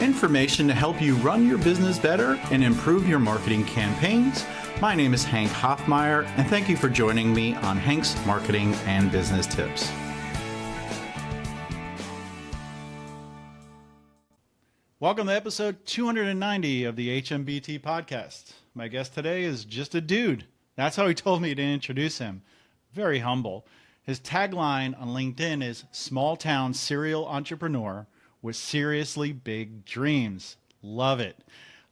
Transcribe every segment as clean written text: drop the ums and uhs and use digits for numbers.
Information to help you run your business better and improve your marketing campaigns. My name is Hank Hoffmeyer, and thank you for joining me on Hank's Marketing and Business Tips. Welcome to episode 290 of the HMBT podcast. My guest today is just a dude. That's how he told me to introduce him. Very humble. His tagline on LinkedIn is small town serial entrepreneur with seriously big dreams. Love it.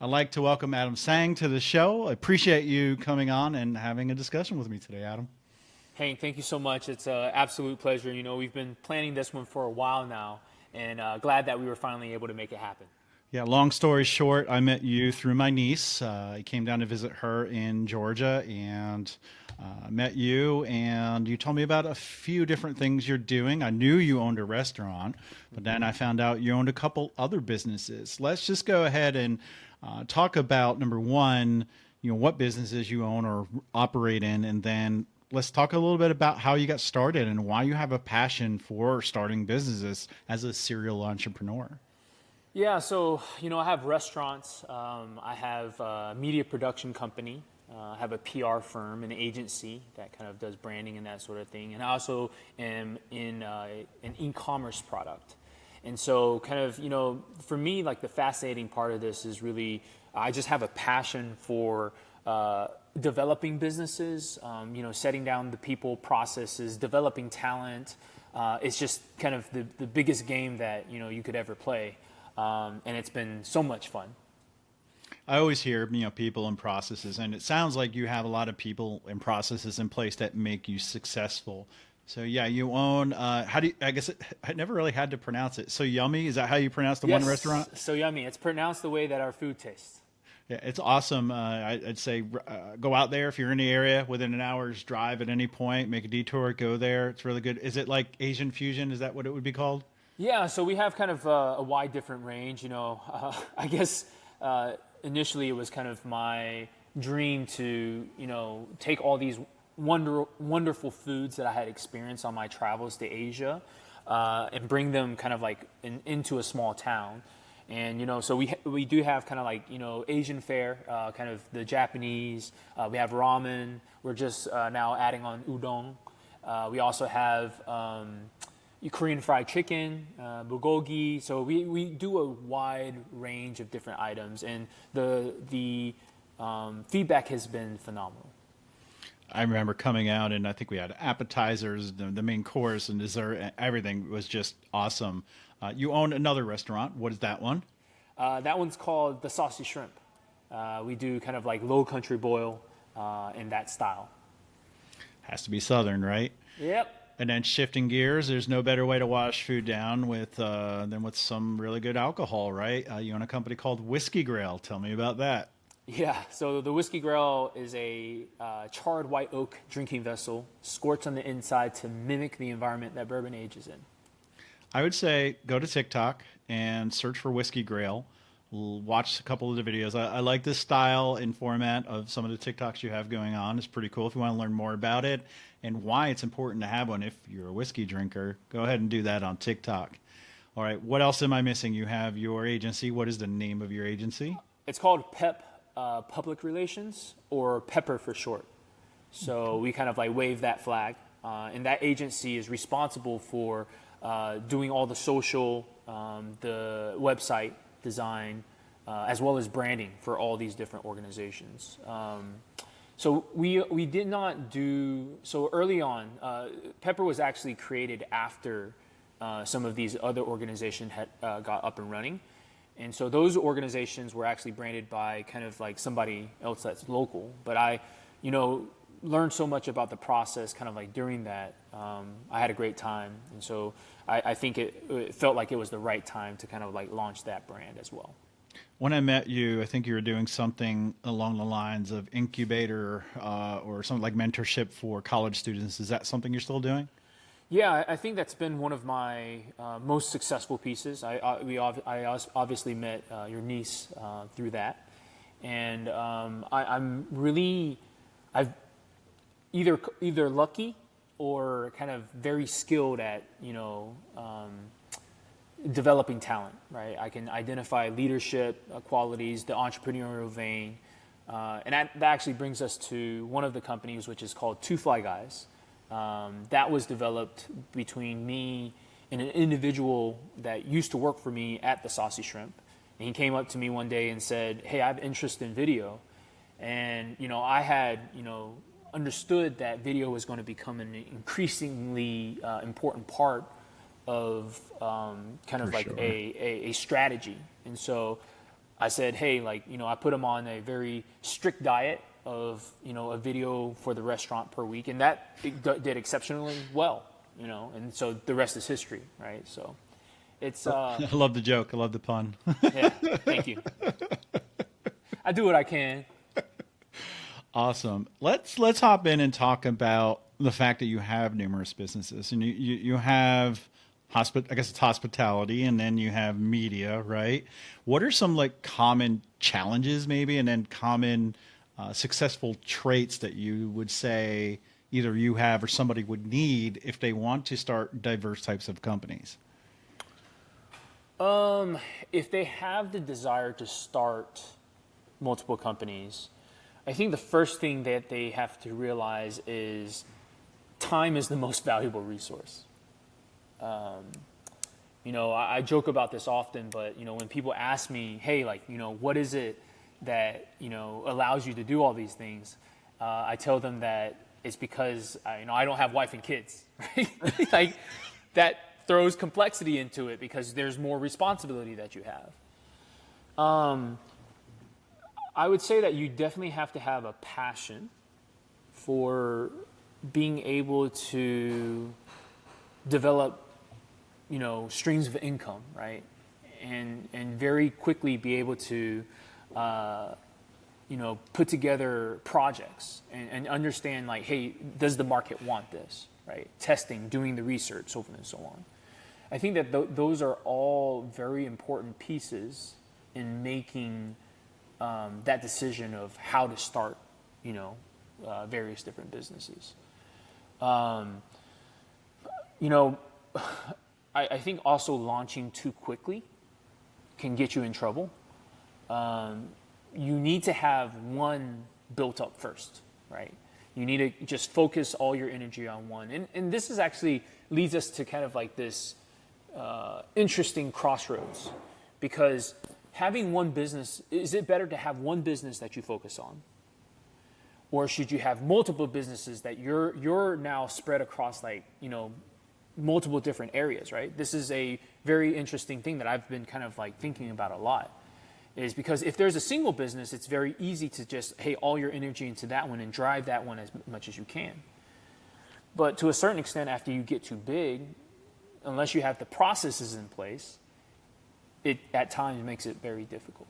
I'd like to welcome Adam Tsang to the show. I appreciate you coming on and having a discussion with me today, Adam. Hank, thank you so much. It's an absolute pleasure. You know, we've been planning this one for a while now, and glad that we were finally able to make it happen. Yeah, long story short, I met you through my niece. I came down to visit her in Georgia and met you, and you told me about a few different things you're doing. I knew you owned a restaurant, but then I found out you owned a couple other businesses. Let's just go ahead and talk about, number one, what businesses you own or operate in, and then let's talk a little bit about how you got started and why you have a passion for starting businesses as a serial entrepreneur. Yeah, so, I have restaurants. I have a media production company. I have a PR firm, an agency that kind of does branding and that sort of thing. And I also am in an e-commerce product. And so kind of, for me, like the fascinating part of this is really, I just have a passion for developing businesses, setting down the people, processes, developing talent. It's just kind of the biggest game that, you could ever play. And it's been so much fun. I always hear, people and processes, and it sounds like you have a lot of people and processes in place that make you successful. So yeah, you own, I never really had to pronounce it. So Yummy, is that how you pronounce the one restaurant? So Yummy. It's pronounced the way that our food tastes. Yeah, it's awesome. I'd say go out there if you're in the area within an hour's drive at any point, make a detour, go there. It's really good. Is it like Asian fusion? Is that what it would be called? Yeah, so we have kind of a wide different range. I guess initially it was kind of my dream to, take all these wonderful foods that I had experienced on my travels to Asia and bring them kind of like into a small town. And, so we do have kind of like, Asian fare, kind of the Japanese. We have ramen. We're just now adding on udon. We also have Korean fried chicken, bulgogi. So we do a wide range of different items, and the feedback has been phenomenal. I remember coming out, and I think we had appetizers, the main course, and dessert. Everything was just awesome. You own another restaurant. What is that one? That one's called the Saucy Shrimp. We do kind of like low country boil in that style. Has to be Southern, right? Yep. And then shifting gears, there's no better way to wash food down than with some really good alcohol, right? You own a company called Whiskey Grail. Tell me about that. Yeah, so the Whiskey Grail is a charred white oak drinking vessel, scorched on the inside to mimic the environment that bourbon ages in. I would say go to TikTok and search for Whiskey Grail. Watch a couple of the videos. I like this style and format of some of the TikToks you have going on. It's pretty cool. If you want to learn more about it and why it's important to have one if you're a whiskey drinker, go ahead and do that on TikTok. All right, what else am I missing? You have your agency. What is the name of your agency? It's called PEP, Public Relations, or Pepper for short. So we kind of like wave that flag. And that agency is responsible for doing all the social, the website design, as well as branding for all these different organizations. So we did not do, so early on, Pepper was actually created after some of these other organizations had got up and running. And so those organizations were actually branded by kind of like somebody else that's local. But I, learned so much about the process kind of like during that. I had a great time. And so I think it felt like it was the right time to kind of like launch that brand as well. When I met you, I think you were doing something along the lines of incubator or something like mentorship for college students. Is that something you're still doing? Yeah, I think that's been one of my most successful pieces. I obviously met your niece through that, and I'm either lucky or kind of very skilled at developing talent, right? I can identify leadership qualities, the entrepreneurial vein. And that actually brings us to one of the companies, which is called Two Fly Guys. That was developed between me and an individual that used to work for me at the Saucy Shrimp. And he came up to me one day and said, hey, I have interest in video. And, I had, understood that video was going to become an increasingly important part of kind of like sure. a strategy. And so I said, hey, I put him on a very strict diet of, a video for the restaurant per week. And that did exceptionally well, and so the rest is history, right? So it's... I love the joke. I love the pun. Yeah, thank you. I do what I can. Awesome. Let's hop in and talk about the fact that you have numerous businesses, and you have I guess it's hospitality, and then you have media, right? What are some like common challenges maybe, and then common successful traits that you would say either you have or somebody would need if they want to start diverse types of companies? If they have the desire to start multiple companies, I think the first thing that they have to realize is time is the most valuable resource. I joke about this often, but, when people ask me, hey, what is it that, allows you to do all these things? I tell them that it's because, I don't have wife and kids, right? Like that throws complexity into it because there's more responsibility that you have. I would say that you definitely have to have a passion for being able to develop, streams of income, right? And very quickly be able to, put together projects and understand like, hey, does the market want this, right? Testing, doing the research, so forth and so on. I think that those are all very important pieces in making that decision of how to start, various different businesses. I think also launching too quickly can get you in trouble. You need to have one built up first, right? You need to just focus all your energy on one. And this is actually leads us to kind of like this interesting crossroads, because having one business, is it better to have one business that you focus on? Or should you have multiple businesses that you're now spread across multiple different areas, right? This is a very interesting thing that I've been kind of like thinking about a lot, is because if there's a single business, it's very easy to just, hey, all your energy into that one and drive that one as much as you can. But to a certain extent, after you get too big, unless you have the processes in place, it at times makes it very difficult.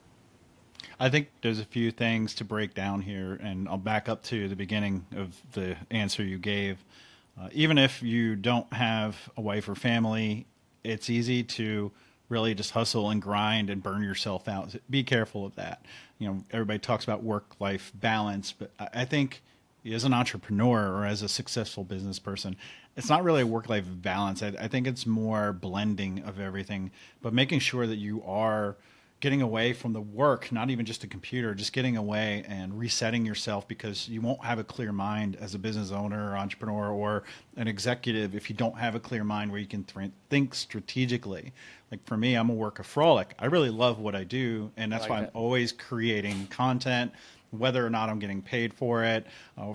I think there's a few things to break down here, and I'll back up to the beginning of the answer you gave. Even if you don't have a wife or family, it's easy to really just hustle and grind and burn yourself out. Be careful of that. Everybody talks about work-life balance, but I think as an entrepreneur or as a successful business person, it's not really a work-life balance. I think it's more blending of everything, but making sure that you are getting away from the work, not even just a computer, just getting away and resetting yourself, because you won't have a clear mind as a business owner or entrepreneur or an executive if you don't have a clear mind where you can think strategically. Like for me, I'm a workaholic. I really love what I do, and that's why I'm always creating content, whether or not I'm getting paid for it,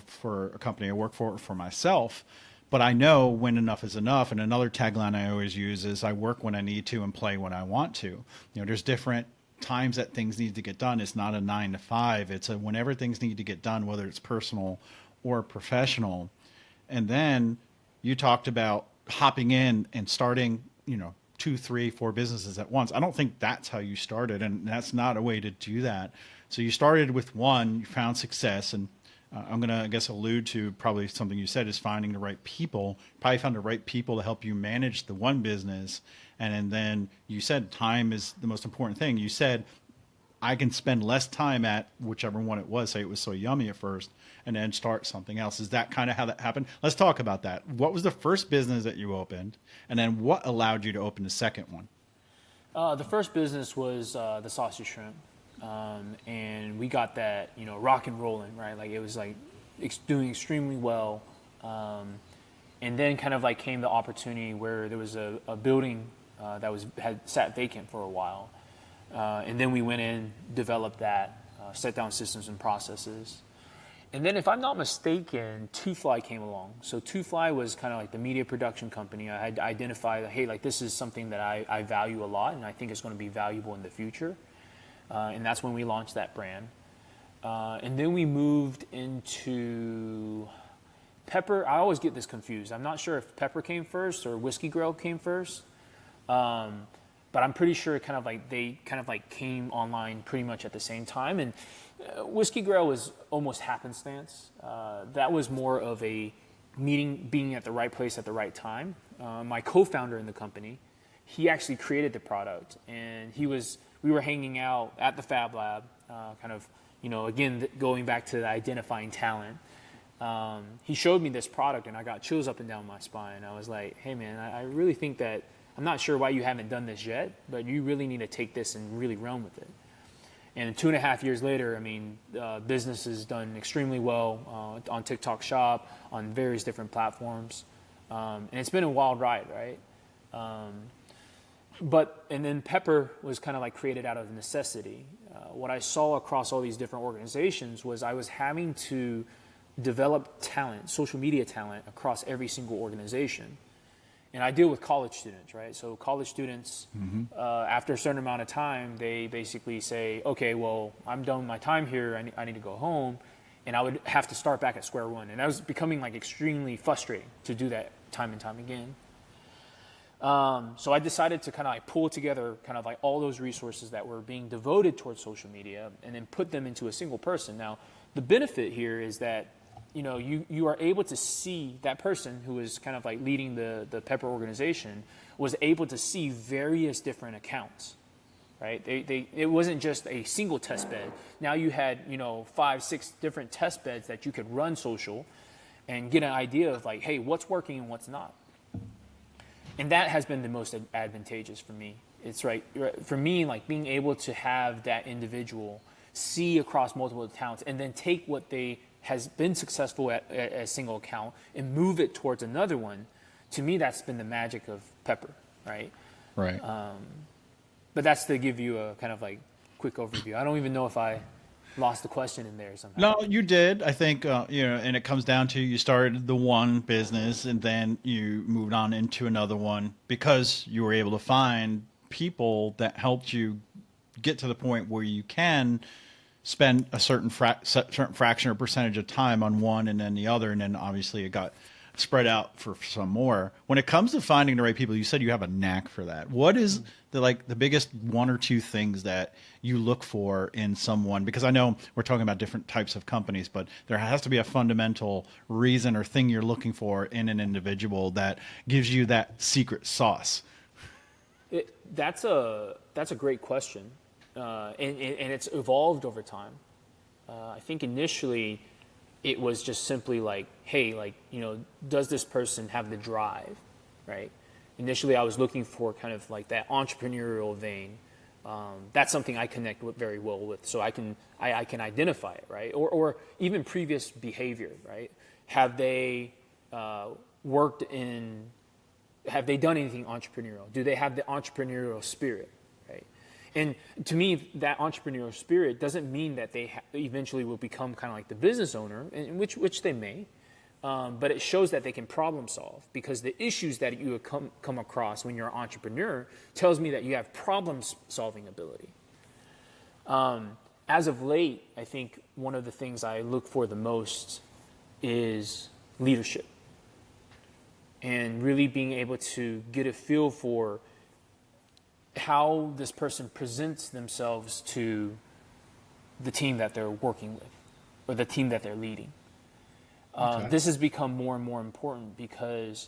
for a company I work for, or for myself. But I know when enough is enough. And another tagline I always use is I work when I need to and play when I want to. There's different times that things need to get done. It's not a 9 to 5. It's a whenever things need to get done, whether it's personal or professional. And then you talked about hopping in and starting, 2, 3, 4 businesses at once. I don't think that's how you started, and that's not a way to do that. So you started with one, you found success, and I'm going to, I guess, allude to probably something you said is finding the right people. Probably found the right people to help you manage the one business. And then you said time is the most important thing. You said, I can spend less time at whichever one it was, say it was So Yummy at first, and then start something else. Is that kind of how that happened? Let's talk about that. What was the first business that you opened? And then what allowed you to open the second one? The first business was the Saucy shrimp, and we got that rock and rolling, right? Like it was like doing extremely well, and then kind of like came the opportunity where there was a building that had sat vacant for a while, and then we went in, developed that, set down systems and processes. And then, if I'm not mistaken, Two Fly came along. So Two Fly was kind of like the media production company. I had identified, hey, like this is something that I value a lot, and I think it's going to be valuable in the future. And that's when we launched that brand. And then we moved into Pepper. I always get this confused. I'm not sure if Pepper came first or Whiskey Grill came first. But I'm pretty sure they came online pretty much at the same time. And Whiskey Grill was almost happenstance. That was more of a meeting, being at the right place at the right time. My co-founder in the company, he actually created the product, and we were hanging out at the Fab Lab, again, going back to the identifying talent. He showed me this product, and I got chills up and down my spine. I was like, hey man, I really think that, I'm not sure why you haven't done this yet, but you really need to take this and really run with it. And 2.5 years later, I mean, business has done extremely well on TikTok Shop, on various different platforms. And it's been a wild ride, right? And then Pepper was kind of like created out of necessity. What I saw across all these different organizations was I was having to develop talent, social media talent, across every single organization. And I deal with college students, right? So college students, after a certain amount of time, they basically say, okay, well, I'm done with my time here. I need to go home. And I would have to start back at square one. And that was becoming like extremely frustrating to do that time and time again. So I decided to kind of like pull together kind of like all those resources that were being devoted towards social media and then put them into a single person. Now, the benefit here is that you are able to see that person who is kind of like leading the Pepper organization was able to see various different accounts, right? It wasn't just a single test bed. Now you had 5, 6 different test beds that you could run social and get an idea of like, hey, what's working and what's not. And that has been the most advantageous for me. It's right for me, like being able to have that individual see across multiple accounts and then take what they has been successful at a single account and move it towards another one. To me, that's been the magic of Pepper, right? Right. But that's to give you a kind of like quick overview. I don't even know if I lost the question in there somehow. No, you did. I think, and it comes down to you started the one business and then you moved on into another one because you were able to find people that helped you get to the point where you can spend a certain fraction or percentage of time on one and then the other, and then obviously it got spread out for some more. When it comes to finding the right people, you said you have a knack for that. What is the biggest 1 or 2 things that you look for in someone? Because I know we're talking about different types of companies, but there has to be a fundamental reason or thing you're looking for in an individual that gives you that secret sauce. That's a great question. And it's evolved over time. I think initially it was just simply like, hey, like, does this person have the drive, right? Initially I was looking for kind of like that entrepreneurial vein. That's something I connect with very well with, so I can identify it, right? Or even previous behavior, right? Have they done anything entrepreneurial? Do they have the entrepreneurial spirit? And to me, that entrepreneurial spirit doesn't mean that they eventually will become kind of like the business owner, which they may, but it shows that they can problem solve, because the issues that you come across when you're an entrepreneur tells me that you have problem solving ability. As of late, I think one of the things I look for the most is leadership, and really being able to get a feel for how this person presents themselves to the team that they're working with or the team that they're leading. Okay. This has become more and more important because,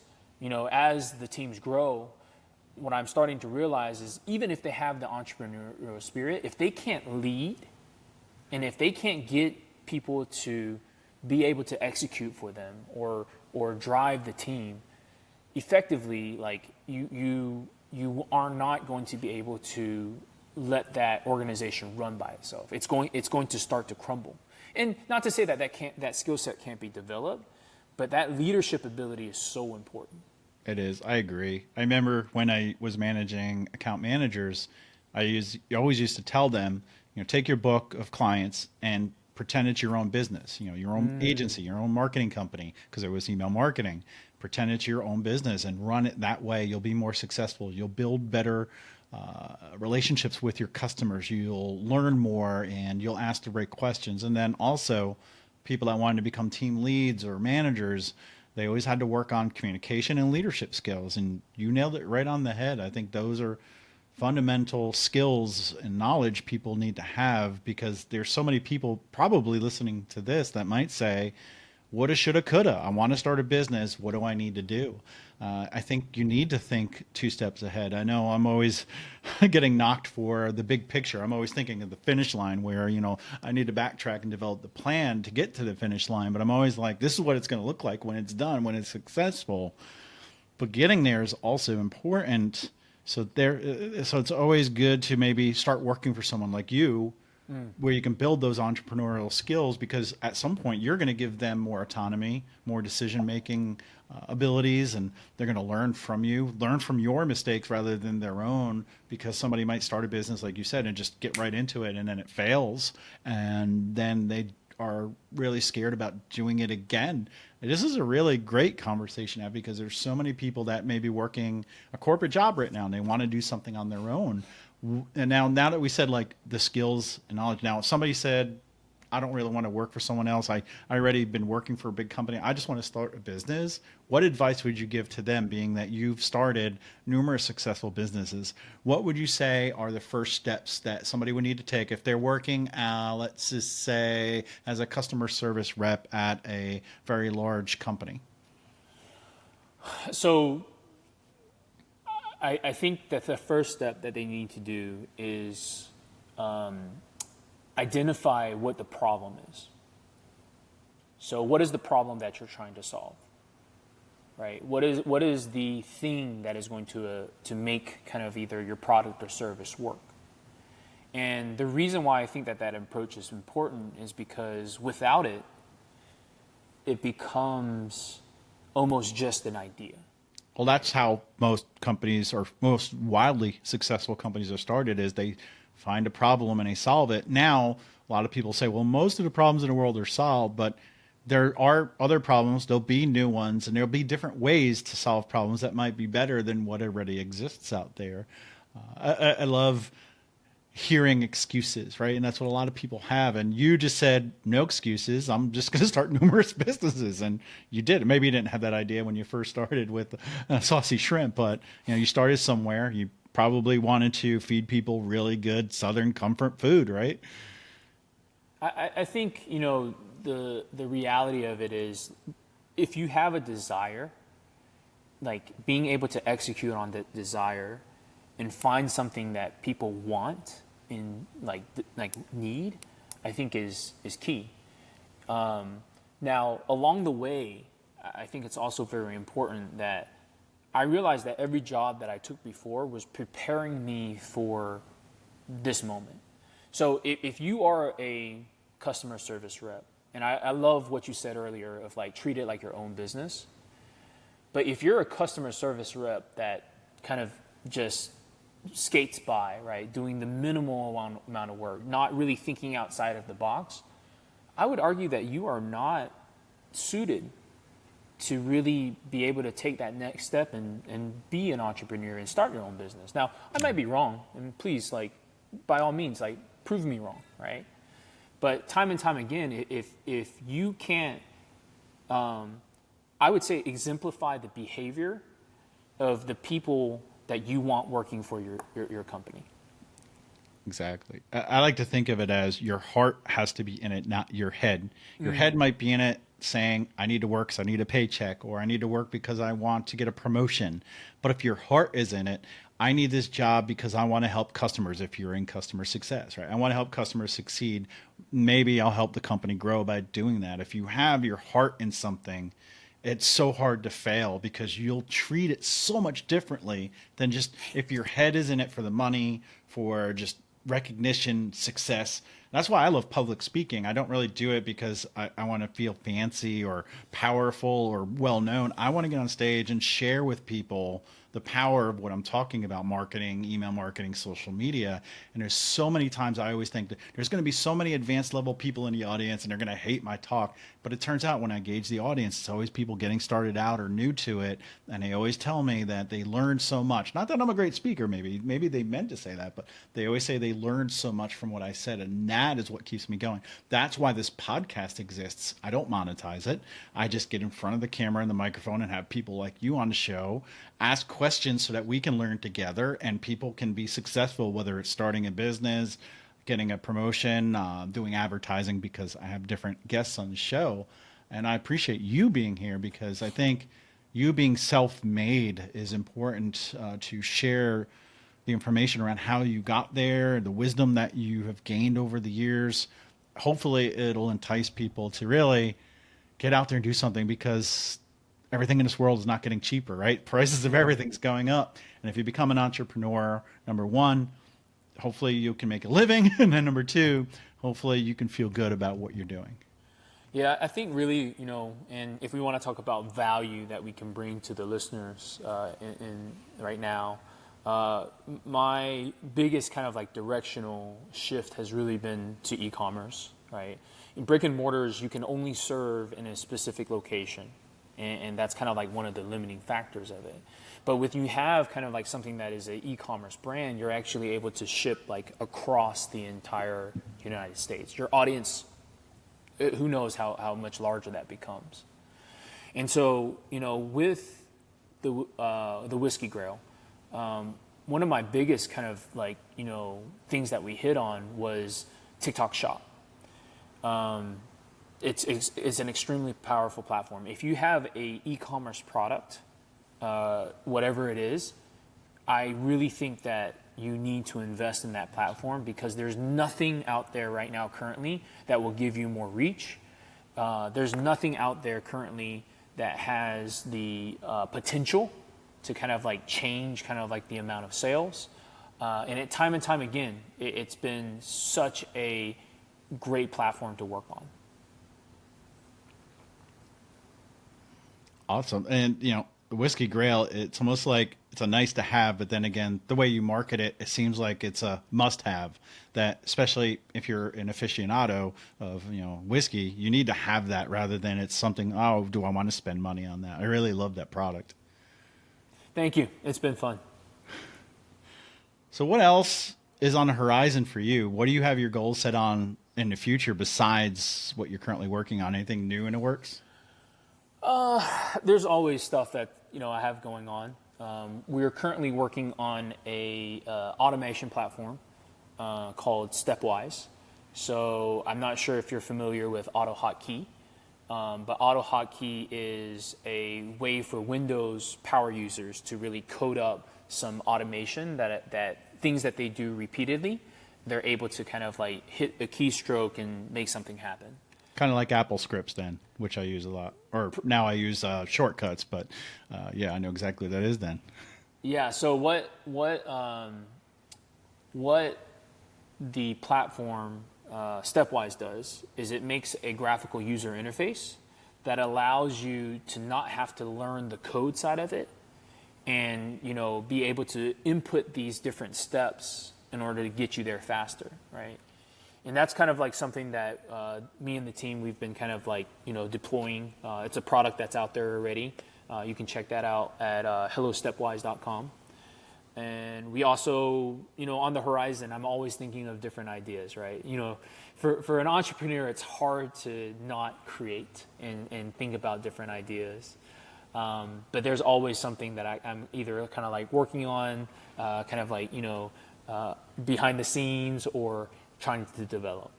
as the teams grow, what I'm starting to realize is even if they have the entrepreneurial spirit, if they can't lead and if they can't get people to be able to execute for them or drive the team, effectively, like you you are not going to be able to let that organization run by itself. It's going to start to crumble. And not to say that that skill set can't be developed, but that leadership ability is so important. It is. I agree. I remember when I was managing account managers, I always used to tell them, take your book of clients and pretend it's your own business, your own agency, your own marketing company, because there was email marketing. Pretend it's your own business and run it that way. You'll be more successful. You'll build better relationships with your customers. You'll learn more and you'll ask the right questions. And then also people that wanted to become team leads or managers, they always had to work on communication and leadership skills. And you nailed it right on the head. I think those are fundamental skills and knowledge people need to have, because there's so many people probably listening to this that might say, woulda, shoulda, coulda. I want to start a business. What do I need to do? I think you need to think 2 steps ahead. I know I'm always getting knocked for the big picture. I'm always thinking of the finish line where, I need to backtrack and develop the plan to get to the finish line. But I'm always like, this is what it's going to look like when it's done, when it's successful. But getting there is also important. So it's always good to maybe start working for someone like you, where you can build those entrepreneurial skills, because at some point you're going to give them more autonomy, more decision-making abilities, and they're going to learn from you, learn from your mistakes rather than their own, because somebody might start a business, like you said, and just get right into it, and then it fails, and then they are really scared about doing it again. This is a really great conversation to have, because there's so many people that may be working a corporate job right now and they want to do something on their own. And now that we said like the skills and knowledge, now if somebody said, I don't really want to work for someone else, I already been working for a big company, I just want to start a business, what advice would you give to them, being that you've started numerous successful businesses? What would you say are the first steps that somebody would need to take if they're working, let's just say, as a customer service rep at a very large company? So I think that the first step that they need to do is identify what the problem is. So what is the problem that you're trying to solve? Right? What is the thing that is going to make kind of either your product or service work? And the reason why I think that approach is important is because without it, it becomes almost just an idea. Well, that's how most companies, or most wildly successful companies, are started, is they find a problem and they solve it. Now, a lot of people say, well, most of the problems in the world are solved, but there are other problems. There'll be new ones, and there'll be different ways to solve problems that might be better than what already exists out there. I love hearing excuses, right? And that's what a lot of people have. And you just said, no excuses. I'm just going to start numerous businesses. And you did. Maybe you didn't have that idea when you first started with Saucy Shrimp, but you started somewhere. You probably wanted to feed people really good Southern comfort food, right? I think, the reality of it is, if you have a desire, like being able to execute on that desire and find something that people want and like need, I think is key. Now, along the way, I think it's also very important that I realized that every job that I took before was preparing me for this moment. So if you are a customer service rep, and I love what you said earlier of like treat it like your own business, but if you're a customer service rep that kind of just skates by, right, doing the minimal amount of work, not really thinking outside of the box, I would argue that you are not suited to really be able to take that next step and be an entrepreneur and start your own business. Now, I might be wrong, and please, like, by all means, like, prove me wrong, right? But time and time again, if you can't, I would say, exemplify the behavior of the people that you want working for your company. Exactly. I like to think of it as your heart has to be in it, not your head. Your head might be in it saying, I need to work because I need a paycheck, or I need to work because I want to get a promotion. But if your heart is in it, I need this job because I want to help customers. If you're in customer success, right? I want to help customers succeed. Maybe I'll help the company grow by doing that. If you have your heart in something, it's so hard to fail because you'll treat it so much differently than just if your head is in it for the money, for just recognition, success. That's why I love public speaking. I don't really do it because I want to feel fancy or powerful or well known. I want to get on stage and share with people the power of what I'm talking about: marketing, email marketing, social media. And there's so many times I always think that there's going to be so many advanced level people in the audience and they're going to hate my talk. But it turns out when I gauge the audience, it's always people getting started out or new to it. And they always tell me that they learned so much. Not that I'm a great speaker, maybe they meant to say that, but they always say they learned so much from what I said. And that is what keeps me going. That's why this podcast exists. I don't monetize it. I just get in front of the camera and the microphone and have people like you on the show ask questions so that we can learn together and people can be successful, whether it's starting a business, getting a promotion, doing advertising, because I have different guests on the show. And I appreciate you being here because I think you being self-made is important to share the information around how you got there, the wisdom that you have gained over the years. Hopefully it'll entice people to really get out there and do something, because everything in this world is not getting cheaper, right? Prices of everything's going up. And if you become an entrepreneur, number one, hopefully you can make a living. And then number two, hopefully you can feel good about what you're doing. Yeah, I think really, and if we want to talk about value that we can bring to the listeners in right now, my biggest kind of like directional shift has really been to e-commerce, right? In brick and mortars, you can only serve in a specific location. And that's kind of like one of the limiting factors of it. But when you have kind of like something that is an e-commerce brand, you're actually able to ship like across the entire United States. Your audience, who knows how much larger that becomes. And so, with the Whiskey Grail, one of my biggest kind of like, things that we hit on was TikTok Shop. It's an extremely powerful platform. If you have a e-commerce product, whatever it is, I really think that you need to invest in that platform, because there's nothing out there right now currently that will give you more reach. There's nothing out there currently that has the potential to kind of like change kind of like the amount of sales. And time and time again, it's been such a great platform to work on. Awesome. And, the Whiskey Grail, it's almost like it's a nice to have, but then again, the way you market it, it seems like it's a must have, that especially if you're an aficionado of, whiskey, you need to have that rather than it's something, oh, do I want to spend money on that? I really love that product. Thank you. It's been fun. So what else is on the horizon for you? What do you have your goals set on in the future besides what you're currently working on? Anything new in the works? There's always stuff that I have going on. We're currently working on a automation platform called Stepwise. So I'm not sure if you're familiar with AutoHotkey, but AutoHotkey is a way for Windows power users to really code up some automation that things that they do repeatedly, they're able to kind of like hit a keystroke and make something happen. Kind of like Apple scripts then, which I use a lot. Or now I use shortcuts, but yeah, I know exactly what that is then. Yeah, so what the platform Stepwise does is it makes a graphical user interface that allows you to not have to learn the code side of it, and be able to input these different steps in order to get you there faster, right? And that's kind of like something that me and the team, we've been kind of like, deploying. It's a product that's out there already. You can check that out at hellostepwise.com. And we also, on the horizon, I'm always thinking of different ideas, right? For an entrepreneur, it's hard to not create and think about different ideas. But there's always something that I'm either kind of like working on, kind of like, behind the scenes, or trying to develop.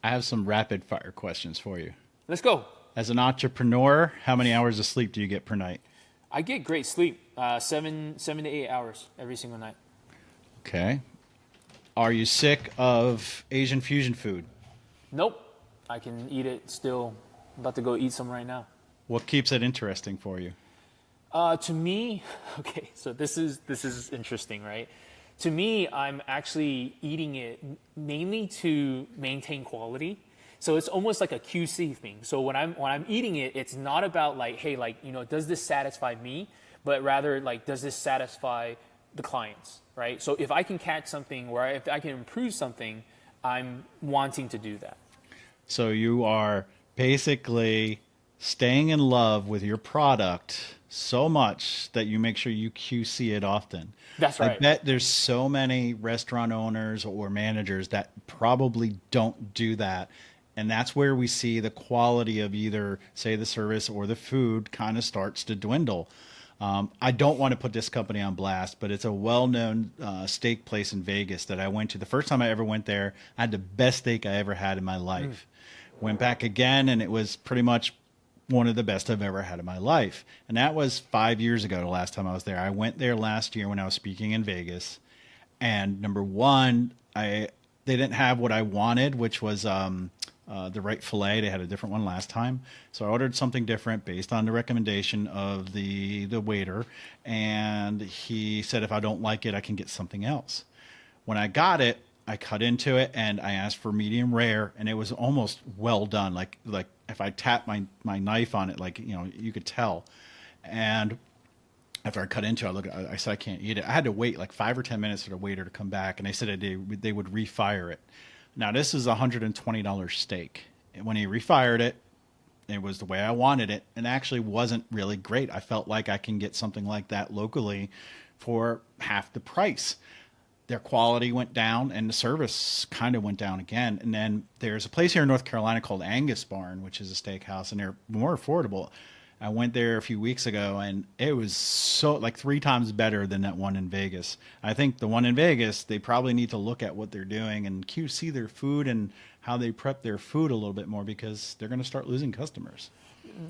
I have some rapid fire questions for you. Let's go. As an entrepreneur, how many hours of sleep do you get per night? I get great sleep, 7 to 8 hours every single night. Okay. Are you sick of Asian fusion food? Nope. I can eat it still. I'm about to go eat some right now. What keeps it interesting for you? To me, okay, so this is interesting, right? To me, I'm actually eating it mainly to maintain quality. So it's almost like a QC thing. So when I'm eating it, it's not about like, hey, like, does this satisfy me? But rather like, does this satisfy the clients, right? So if I can catch something where if I can improve something, I'm wanting to do that. So you are basically staying in love with your product so much that you make sure you QC it often. That's I right. bet there's so many restaurant owners or managers that probably don't do that. And that's where we see the quality of either, say, the service or the food kind of starts to dwindle. I don't want to put this company on blast, but it's a well-known steak place in Vegas that I went to. The first time I ever went there, I had the best steak I ever had in my life. Went back again, and it was pretty much one of the best I've ever had in my life. And that was 5 years ago, the last time I was there. I went there last year when I was speaking in Vegas. And number one, they didn't have what I wanted, which was the right fillet. They had a different one last time, so I ordered something different based on the recommendation of the waiter. And he said if I don't like it, I can get something else. When I got it, I cut into it and I asked for medium rare, and it was almost well done. Like if I tapped my knife on it, like you could tell. And after I cut into it, I said I can't eat it. I had to wait like 5 or 10 minutes for the waiter to come back, and they said that they would refire it. Now this is a $120 steak. And when he refired it, it was the way I wanted it, and actually wasn't really great. I felt like I can get something like that locally for half the price. Their quality went down and the service kind of went down again. And then there's a place here in North Carolina called Angus Barn, which is a steakhouse, and they're more affordable. I went there a few weeks ago, and it was so like 3 times better than that one in Vegas. I think the one in Vegas, they probably need to look at what they're doing and QC their food and how they prep their food a little bit more, because they're going to start losing customers.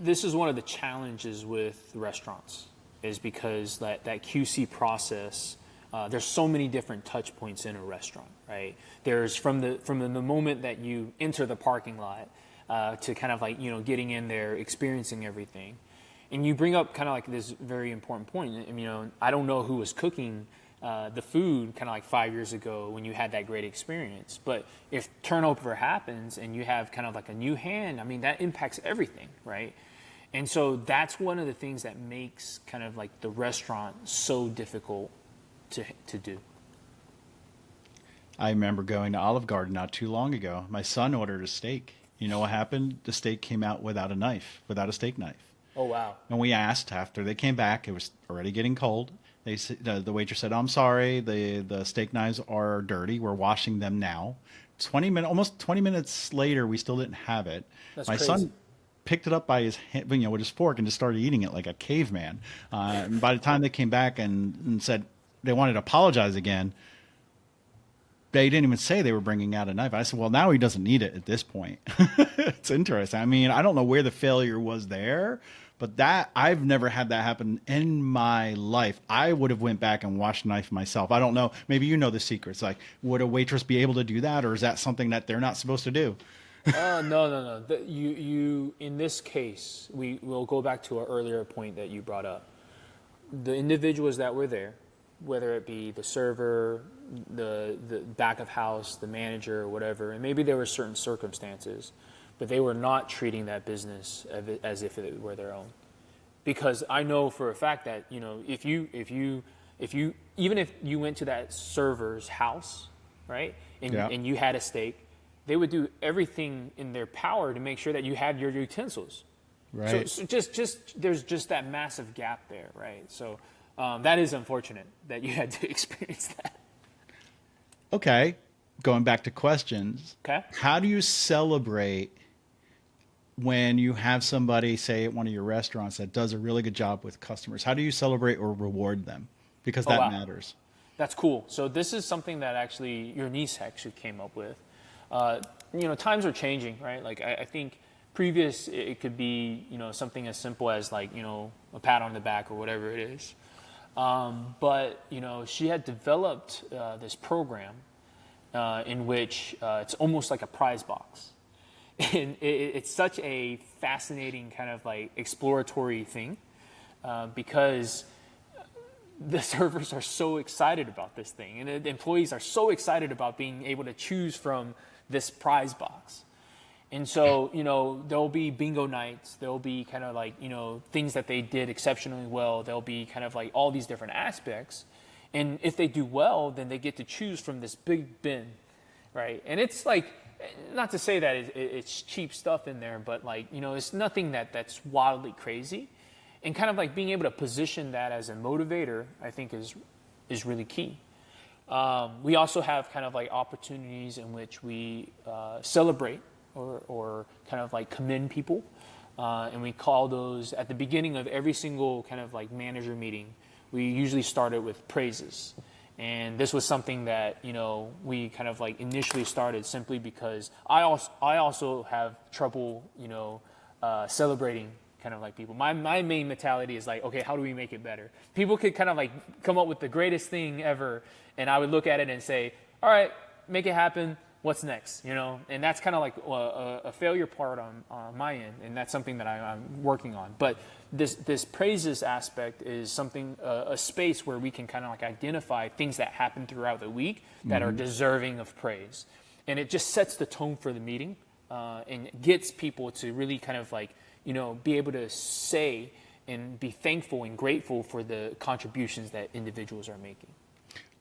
This is one of the challenges with restaurants, is because that QC process. There's so many different touch points in a restaurant, right? There's from the moment that you enter the parking lot to kind of like getting in there, experiencing everything, and you bring up kind of like this very important point. I don't know who was cooking the food kind of like 5 years ago when you had that great experience, but if turnover happens and you have kind of like a new hand, I mean that impacts everything, right? And so that's one of the things that makes kind of like the restaurant so difficult to do. I remember going to Olive Garden not too long ago. My son ordered a steak. You know what happened? The steak came out without a steak knife. Oh wow. And we asked after they came back, it was already getting cold. The waitress said, "I'm sorry, the steak knives are dirty. We're washing them now." Almost 20 minutes later, we still didn't have it. That's My crazy. son picked it up by his hand, with his fork, and just started eating it like a caveman. And by the time they came back and said they wanted to apologize again, they didn't even say they were bringing out a knife. I said, well, now he doesn't need it at this point. It's interesting. I mean, I don't know where the failure was there, but I've never had that happen in my life. I would have went back and washed the knife myself. I don't know. Maybe you know the secrets. Like, would a waitress be able to do that, or is that something that they're not supposed to do? No. You in this case, we will go back to our earlier point that you brought up. The individuals that were there, whether it be the server, the back of house, the manager, or whatever, and maybe there were certain circumstances, but they were not treating that business as if it were their own. Because I know for a fact that if you even if you went to that server's house, right, and you had a steak, they would do everything in their power to make sure that you had your utensils. Right. So just there's just that massive gap there, right? So that is unfortunate that you had to experience that. Okay. Going back to questions. Okay. How do you celebrate when you have somebody, say, at one of your restaurants that does a really good job with customers? How do you celebrate or reward them? Because that wow. matters. That's cool. So this is something that actually your niece actually came up with. Times are changing, right? Like I think previous it could be something as simple as like a pat on the back or whatever it is. But she had developed this program in which it's almost like a prize box. And it's such a fascinating kind of like exploratory thing because the servers are so excited about this thing, and the employees are so excited about being able to choose from this prize box. And so, there'll be bingo nights, there'll be kind of like, things that they did exceptionally well, there'll be kind of like all these different aspects. And if they do well, then they get to choose from this big bin, right? And it's like, not to say that it's cheap stuff in there, but like, it's nothing that's wildly crazy. And kind of like being able to position that as a motivator, I think is really key. We also have kind of like opportunities in which we celebrate or kind of like commend people. And we call those at the beginning of every single kind of like manager meeting. We usually start it with praises. And this was something that, we kind of like initially started simply because I also have trouble, celebrating kind of like people. My main mentality is like, okay, how do we make it better? People could kind of like come up with the greatest thing ever, and I would look at it and say, all right, make it happen. What's next? And that's kind of like a failure part on my end, and that's something that I'm working on. But this praises aspect is something, a space where we can kind of like identify things that happen throughout the week that are deserving of praise, and it just sets the tone for the meeting and gets people to really kind of like be able to say and be thankful and grateful for the contributions that individuals are making.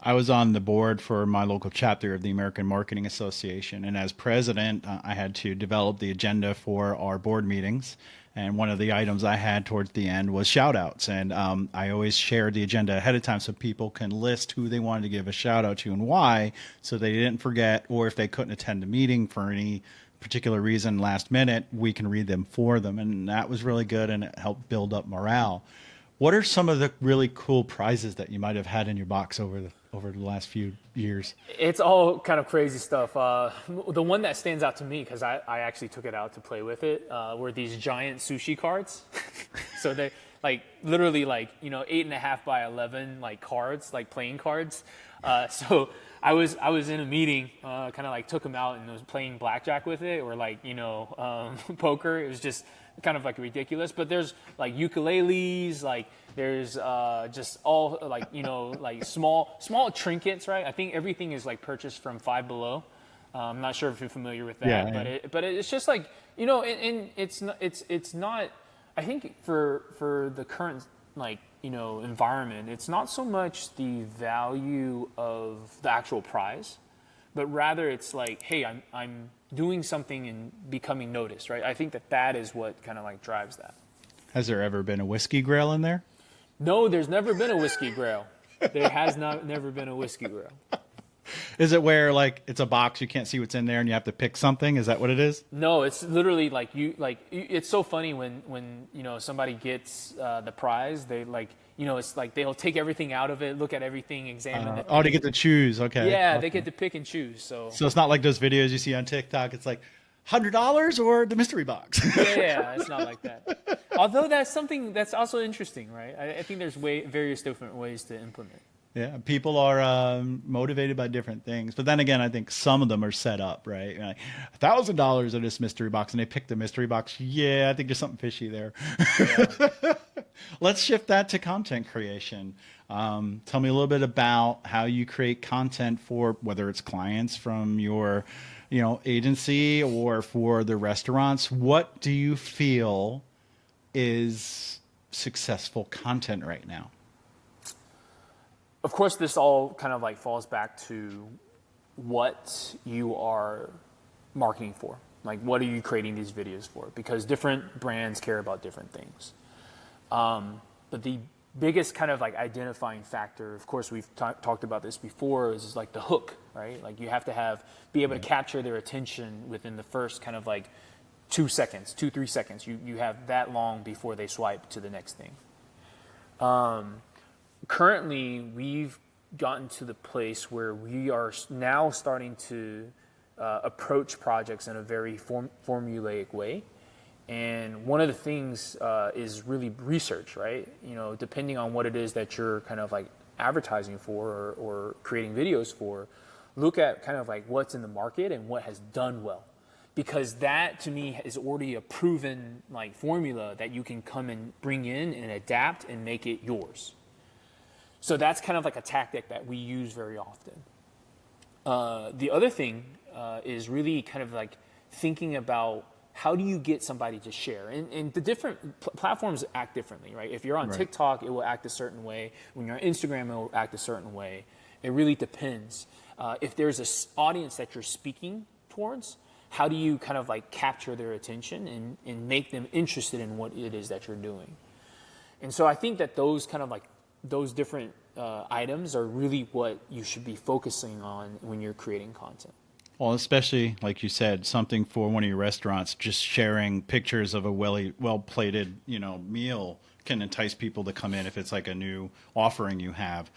I was on the board for my local chapter of the American Marketing Association, and as president, I had to develop the agenda for our board meetings. And one of the items I had towards the end was shout outs. And I always shared the agenda ahead of time so people can list who they wanted to give a shout out to and why, so they didn't forget, or if they couldn't attend a meeting for any particular reason last minute, we can read them for them. And that was really good, and it helped build up morale. What are some of the really cool prizes that you might have had in your box over the last few years? It's all kind of crazy stuff. The one that stands out to me, because I actually took it out to play with it, were these giant sushi cards. So they like literally like 8.5 by 11 like cards, like playing cards. So I was in a meeting, kind of like took them out and was playing blackjack with it, or like poker. It was just kind of like ridiculous. But there's like ukuleles, like there's just all like like small trinkets, right? I think everything is like purchased from Five Below. I'm not sure if you're familiar with that, but it's just like and it's not. I think for the current like environment, it's not so much the value of the actual prize, but rather it's like, hey, I'm doing something and becoming noticed, right? I think that is what kind of like drives that. Has there ever been a whiskey grail in there? No, there's never been a whiskey grail. There has never been a whiskey grail. Is it where like it's a box, you can't see what's in there and you have to pick something? Is that what it is? No, it's literally like it's so funny when somebody gets the prize, they like it's like they'll take everything out of it, look at everything, examine it. Oh, they get to choose. Okay. Yeah, okay. They get to pick and choose. So it's not like those videos you see on TikTok. It's like $100 or the mystery box. yeah, it's not like that. Although that's something that's also interesting, right? I think there's various different ways to implement. Yeah, people are motivated by different things, but then again, I think some of them are set up, right? Like $1,000 in this mystery box, and they pick the mystery box. Yeah, I think there's something fishy there. Yeah. Let's shift that to content creation. Tell me a little bit about how you create content for whether it's clients from your, agency or for the restaurants. What do you feel is successful content right now? Of course, this all kind of like falls back to what you are marketing for. Like, what are you creating these videos for? Because different brands care about different things. But the biggest kind of like identifying factor, of course, we've talked about this before, is like the hook, right? Like you have to be able to capture their attention within the first kind of like 3 seconds. You have that long before they swipe to the next thing. Currently, we've gotten to the place where we are now starting to approach projects in a very formulaic way. And one of the things is really research, right? Depending on what it is that you're kind of like advertising for or creating videos for, look at kind of like what's in the market and what has done well. because that to me is already a proven like formula that you can come and bring in and adapt and make it yours. So that's kind of like a tactic that we use very often. The other thing is really kind of like thinking about how do you get somebody to share? And the different platforms act differently, right? If you're on TikTok, it will act a certain way. When you're on Instagram, it will act a certain way. It really depends. If there's an audience that you're speaking towards, how do you kind of like capture their attention and make them interested in what it is that you're doing? And so I think that those kind of like those different items are really what you should be focusing on when you're creating content. Well, especially like you said, something for one of your restaurants, just sharing pictures of a well-plated, meal can entice people to come in if it's like a new offering you have,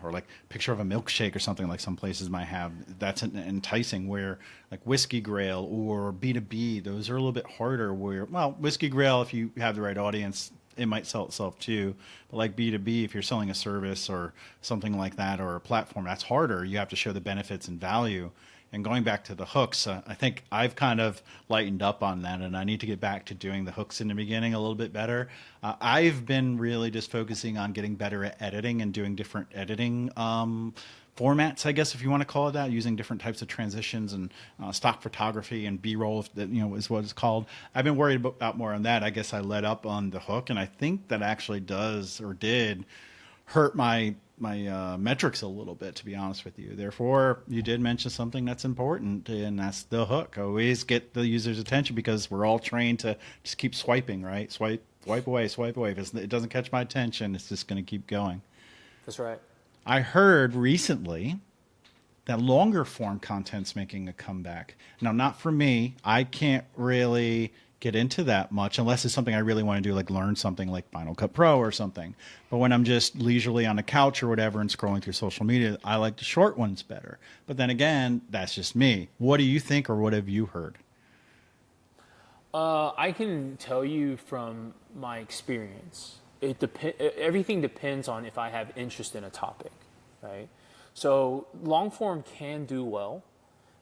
or like picture of a milkshake or something like some places might have. That's enticing. Where like Whiskey Grail or B2B, those are a little bit harder. Where, well, Whiskey Grail, if you have the right audience, it might sell itself too. But like B2B, if you're selling a service or something like that, or a platform, that's harder. You have to show the benefits and value. And going back to the hooks, I think I've kind of lightened up on that, and I need to get back to doing the hooks in the beginning a little bit better. I've been really just focusing on getting better at editing and doing different editing formats, I guess, if you want to call it that, using different types of transitions and stock photography and B-roll, is what it's called. I've been worried about more on that. I guess I let up on the hook, and I think that actually does or did hurt my metrics a little bit, to be honest with you. Therefore, you did mention something that's important, and that's the hook. Always get the user's attention, because we're all trained to just keep swiping, right? Swipe away, swipe away. If it doesn't catch my attention, it's just going to keep going. That's right. I heard recently that longer form content's making a comeback. Now, not for me. I can't really get into that much unless it's something I really want to do, like learn something like Final Cut Pro or something. But when I'm just leisurely on the couch or whatever and scrolling through social media, I like the short ones better. But then again, that's just me. What do you think, or what have you heard? I can tell you from my experience, everything depends on if I have interest in a topic, right? So long form can do well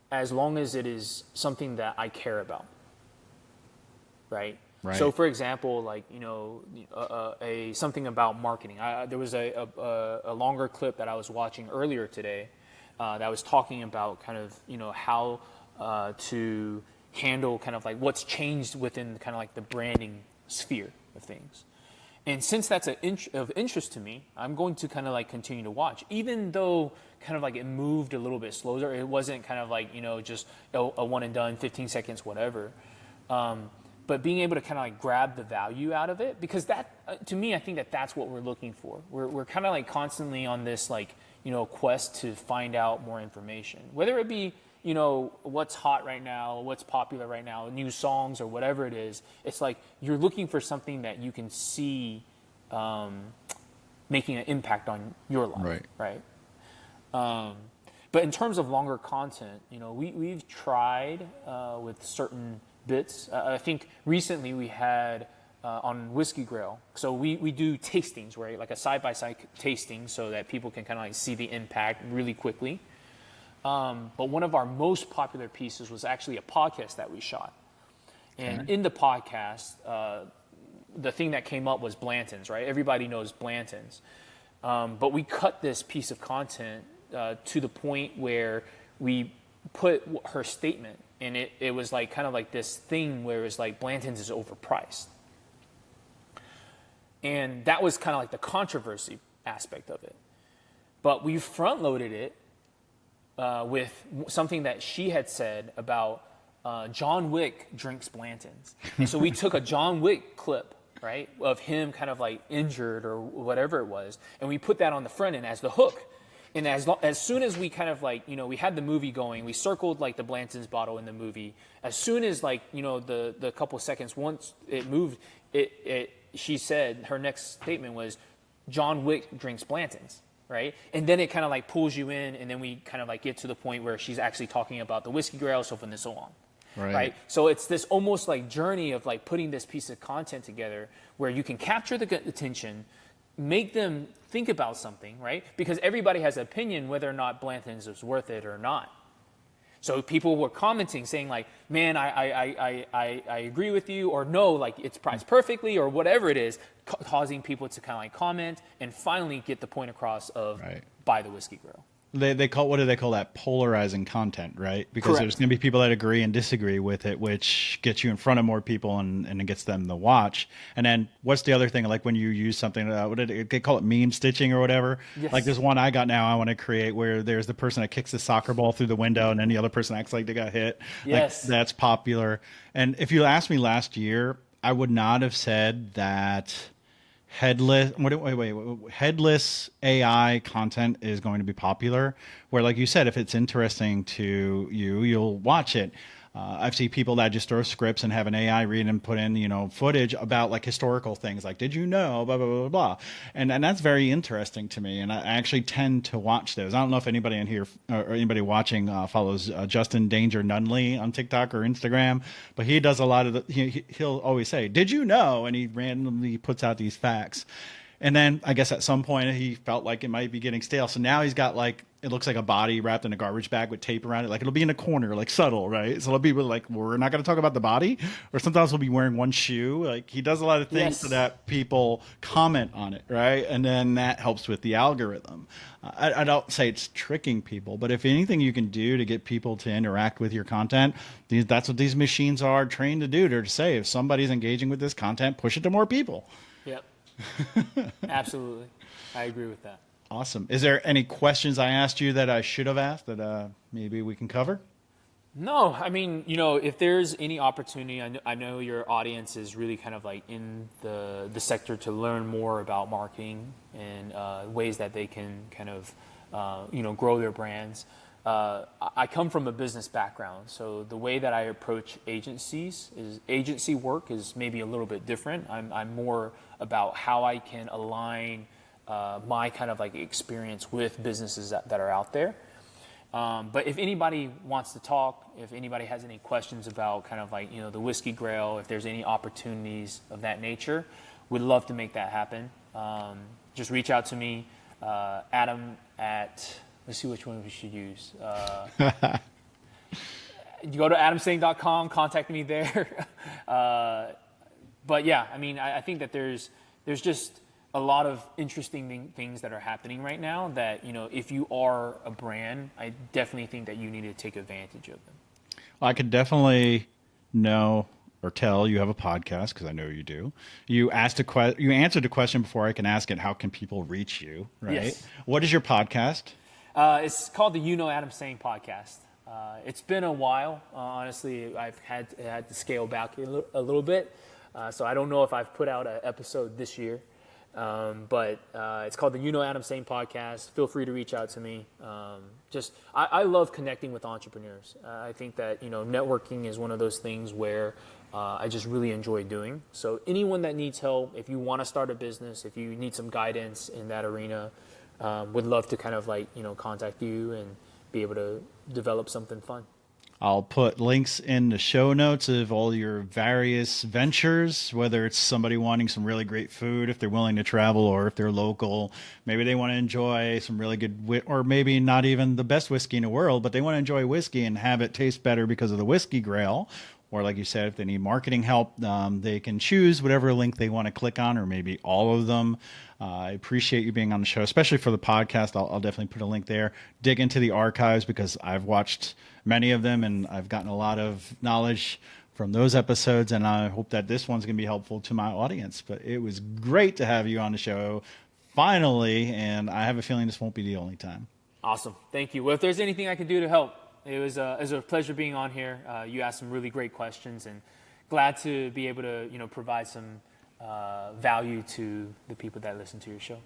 as long as it is something that I care about. Right. So, for example, like something about marketing. There was a longer clip that I was watching earlier today that was talking about kind of how to handle kind of like what's changed within kind of like the branding sphere of things. And since that's of interest to me, I'm going to kind of like continue to watch, even though kind of like it moved a little bit slower. It wasn't kind of like just a one and done, 15 seconds, whatever. But being able to kind of like grab the value out of it, because that, to me, I think that's what we're looking for. We're kind of like constantly on this like, quest to find out more information, whether it be, what's hot right now, what's popular right now, new songs or whatever it is. It's like you're looking for something that you can see making an impact on your life, right? But in terms of longer content, we've tried with certain bits. I think recently we had on Whiskey Grail. So we do tastings, right? Like a side-by-side tasting so that people can kind of like see the impact really quickly. But one of our most popular pieces was actually a podcast that we shot. And in the podcast, the thing that came up was Blanton's, right? Everybody knows Blanton's. But we cut this piece of content to the point where we put her statement, and it was like kind of like this thing where it was like Blanton's is overpriced. And that was kind of like the controversy aspect of it. But we front loaded it with something that she had said about John Wick drinks Blanton's. And so we took a John Wick clip, right, of him kind of like injured or whatever it was, and we put that on the front end as the hook. And as soon as we kind of like, we had the movie going, we circled like the Blanton's bottle in the movie. As soon as like, the couple seconds, once it moved, she said, her next statement was, John Wick drinks Blanton's, right? And then it kind of like pulls you in, and then we kind of like get to the point where she's actually talking about the Whiskey Grail, so forth and so on. Right. So it's this almost like journey of like putting this piece of content together where you can capture the attention, make them think about something, right? Because everybody has an opinion whether or not Blanton's is worth it or not. So people were commenting saying like, man, I agree with you, or no, like it's priced perfectly, or whatever it is, causing people to kind of like comment and finally get the point across of buy the Whiskey Grill. They call, what do they call that? Polarizing content, right? Because Correct. there's going to be people that agree and disagree with it, which gets you in front of more people and it gets them to watch. And then what's the other thing? Like when you use something, what did they call it? Meme stitching or whatever. Yes. Like there's one I got now I want to create where there's the person that kicks the soccer ball through the window and then the other person acts like they got hit. Yes. Like that's popular. And if you asked me last year, I would not have said that headless AI content is going to be popular, where like you said, if it's interesting to you, you'll watch it. I've seen people that just throw scripts and have an AI read and put in, footage about like historical things, like did you know, blah blah blah blah blah, and that's very interesting to me. And I actually tend to watch those. I don't know if anybody in here or anybody watching follows Justin Danger Nunley on TikTok or Instagram, but he does a lot of he'll always say, "Did you know?" and he randomly puts out these facts. And then I guess at some point he felt like it might be getting stale. So now he's got like, it looks like a body wrapped in a garbage bag with tape around it. Like it'll be in a corner, like subtle, right? So it'll be like, we're not going to talk about the body. Or sometimes he'll be wearing one shoe. Like he does a lot of things so that people comment on it, right? And then that helps with the algorithm. I don't say it's tricking people, but if anything you can do to get people to interact with your content, that's what these machines are trained to do. To say if somebody's engaging with this content, push it to more people. Yep. Absolutely. I agree with that. Awesome. Is there any questions I asked you that I should have asked that maybe we can cover? No, I mean, if there's any opportunity, I know your audience is really kind of like in the sector to learn more about marketing and ways that they can kind of, grow their brands. I come from a business background, so the way that I approach agency work is maybe a little bit different. I'm more about how I can align my kind of like experience with businesses that are out there. But if anybody wants to talk, if anybody has any questions about kind of like, the Whiskey Grail, if there's any opportunities of that nature, we'd love to make that happen. Just reach out to me, Adam at... Let's see which one we should use. You go to adamtsang.com, contact me there. But yeah, I mean, I think that there's just a lot of interesting things that are happening right now that, if you are a brand, I definitely think that you need to take advantage of them. Well, I could definitely know or tell you have a podcast because I know you do. You answered the question before I can ask it. How can people reach you? Right. Yes. What is your podcast? It's called the Adam Tsang podcast. It's been a while. Honestly, I've had to scale back a little bit. So I don't know if I've put out an episode this year. But it's called the Adam Tsang podcast. Feel free to reach out to me. I love connecting with entrepreneurs. I think that, networking is one of those things where I just really enjoy doing. So anyone that needs help, if you want to start a business, if you need some guidance in that arena, would love to kind of like, contact you and be able to develop something fun. I'll put links in the show notes of all your various ventures, whether it's somebody wanting some really great food, if they're willing to travel, or if they're local. Maybe they want to enjoy some really good, or maybe not even the best whiskey in the world, but they want to enjoy whiskey and have it taste better because of the Whiskey Grail. Or like you said, if they need marketing help, they can choose whatever link they want to click on, or maybe all of them. I appreciate you being on the show, especially for the podcast. I'll definitely put a link there. Dig into the archives because I've watched many of them and I've gotten a lot of knowledge from those episodes, and I hope that this one's going to be helpful to my audience. But it was great to have you on the show finally, and I have a feeling this won't be the only time. Awesome. Thank you. Well, if there's anything I can do to help, it was a pleasure being on here. You asked some really great questions, and glad to be able to provide some value to the people that listen to your show.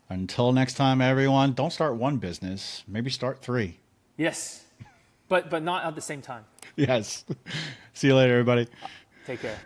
Until next time, everyone, don't start one business. Maybe start 3. Yes, but not at the same time. Yes. See you later, everybody. Take care.